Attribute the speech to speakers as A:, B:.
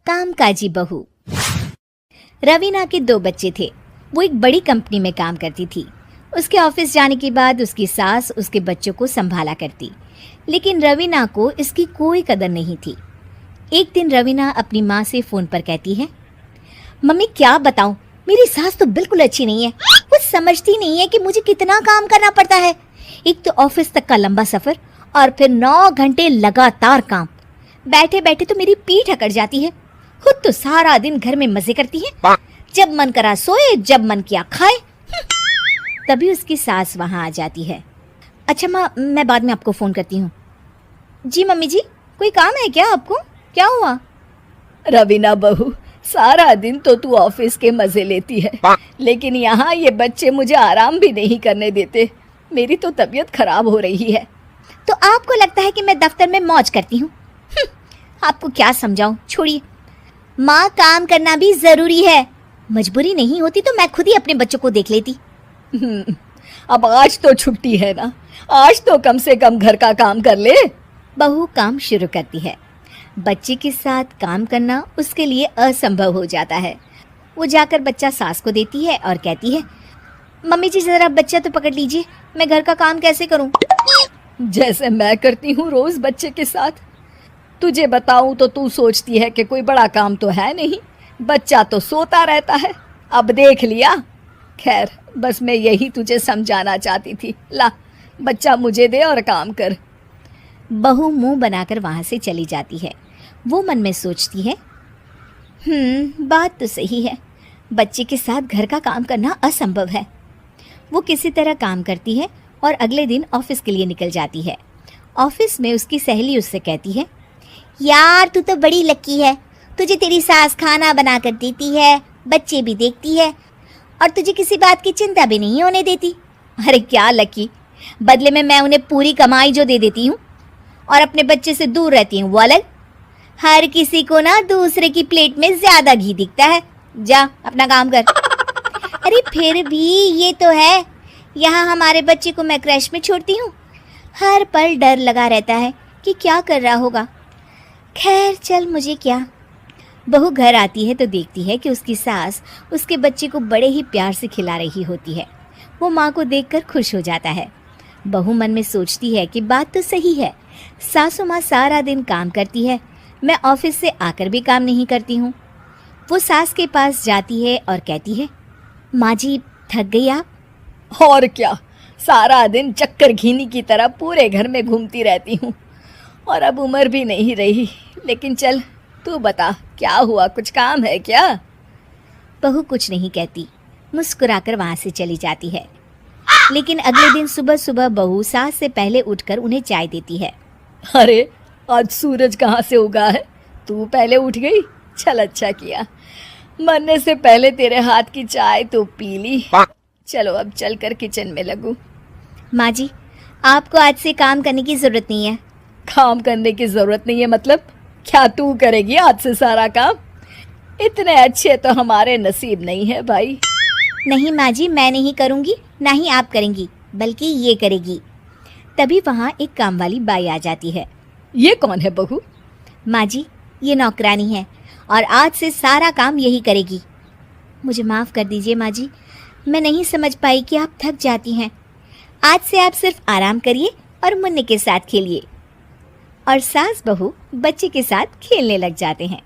A: कामकाजी बहू। रवीना के 2 बच्चे थे। वो एक बड़ी कंपनी में काम करती थी। उसके ऑफिस जाने के बाद उसकी सास उसके बच्चों को संभाला करती, लेकिन रवीना को इसकी कोई कदर नहीं थी। एक दिन रवीना अपनी माँ से फोन पर कहती है, मम्मी क्या बताऊं, मेरी सास तो बिल्कुल अच्छी नहीं है। वो समझती नहीं है कि मुझे कितना काम करना पड़ता है। एक तो ऑफिस तक का लंबा सफर और फिर 9 घंटे लगातार काम। बैठे बैठे तो मेरी पीठ अकड़ जाती है। खुद तो सारा दिन घर में मजे करती है, जब मन करा सोए, जब मन किया खाए। तभी उसकी सास वहां आ जाती है। अच्छा माँ, मैं बाद में आपको फोन करती हूँ। जी मम्मी जी, कोई काम है क्या आपको? क्या हुआ?
B: रवीना बहू, सारा दिन तो तू ऑफिस के मजे लेती है, लेकिन यहाँ ये बच्चे मुझे आराम भी नहीं करने देते। मेरी तो तबीयत खराब हो रही है।
A: तो आपको लगता है कि मैं दफ्तर में मौज करती हूँ? आपको क्या समझाऊं, छोड़िए। माँ, काम करना भी जरूरी है। मजबूरी नहीं होती तो मैं खुद ही अपने बच्चों को देख लेती।
B: अब आज तो छुट्टी है ना, आज तो कम से कम घर का काम कर ले।
A: बहू काम शुरू करती है। बच्चे के साथ काम करना उसके लिए असंभव हो जाता है। वो जाकर बच्चा सास को देती है और कहती है, मम्मी जी जरा बच्चा तो पकड़ लीजिए, मैं घर का काम कैसे करूं?
B: जैसे मैं करती हूँ रोज बच्चे के साथ। तुझे बताऊं तो तू सोचती है कि कोई बड़ा काम तो है नहीं, बच्चा तो सोता रहता है। अब देख लिया। खैर, बस मैं यही तुझे समझाना चाहती थी। ला, बच्चा मुझे दे और काम कर।
A: बहू मुंह बनाकर वहां से चली जाती है। वो मन में सोचती है, बात तो सही है, बच्चे के साथ घर का काम करना असंभव है। वो किसी तरह काम करती है और अगले दिन ऑफिस के लिए निकल जाती है। ऑफिस में उसकी सहेली उससे कहती है, यार तू तो बड़ी लकी है, तुझे तेरी सास खाना बना कर देती है, बच्चे भी देखती है और तुझे किसी बात की चिंता भी नहीं होने देती। अरे क्या लकी, बदले में मैं उन्हें पूरी कमाई जो दे देती हूँ और अपने बच्चे से दूर रहती हूँ वो अलग। हर किसी को ना दूसरे की प्लेट में ज्यादा घी दिखता है। जा अपना काम कर। अरे फिर भी ये तो है, यहाँ हमारे बच्चे को मैं क्रैश में छोड़ती हूँ, हर पल डर लगा रहता है कि क्या कर रहा होगा। खैर चल, मुझे क्या। बहू घर आती है तो देखती है कि उसकी सास उसके बच्चे को बड़े ही प्यार से खिला रही होती है। वो माँ को देखकर खुश हो जाता है। बहू मन में सोचती है कि बात तो सही है, सासू माँ सारा दिन काम करती है, मैं ऑफिस से आकर भी काम नहीं करती हूँ। वो सास के पास जाती है और कहती है, माँ जी थक गई आप?
B: और क्या, सारा दिन चक्कर घीनी की तरह पूरे घर में घूमती रहती हूँ और अब उम्र भी नहीं रही। लेकिन चल तू बता, क्या हुआ, कुछ काम है क्या?
A: बहू कुछ नहीं कहती, मुस्कुराकर वहां से चली जाती है। लेकिन अगले दिन सुबह सुबह बहू सास से पहले उठकर उन्हें चाय देती है।
B: अरे आज सूरज कहाँ से उगा है, तू पहले उठ गई। चल अच्छा किया, मरने से पहले तेरे हाथ की चाय तो पी ली। चलो अब चलकर किचन में लगूं।
A: माँ जी, आपको आज से काम करने की जरूरत नहीं है।
B: काम करने की जरूरत नहीं है मतलब? क्या तू करेगी आज से सारा काम? इतने अच्छे तो हमारे नसीब नहीं है भाई।
A: नहीं माँ जी, मैं नहीं करूँगी, ना ही आप करेंगी, बल्कि ये करेगी। तभी वहाँ एक काम वाली बाई आ जाती है।
B: ये कौन है बहू?
A: माँ जी, ये नौकरानी है और आज से सारा काम यही करेगी। मुझे माफ़ कर दीजिए माँ जी, मैं नहीं समझ पाई कि आप थक जाती हैं। आज से आप सिर्फ आराम करिए और मुन्ने के साथ खेलिए। और सास बहू बच्चे के साथ खेलने लग जाते हैं।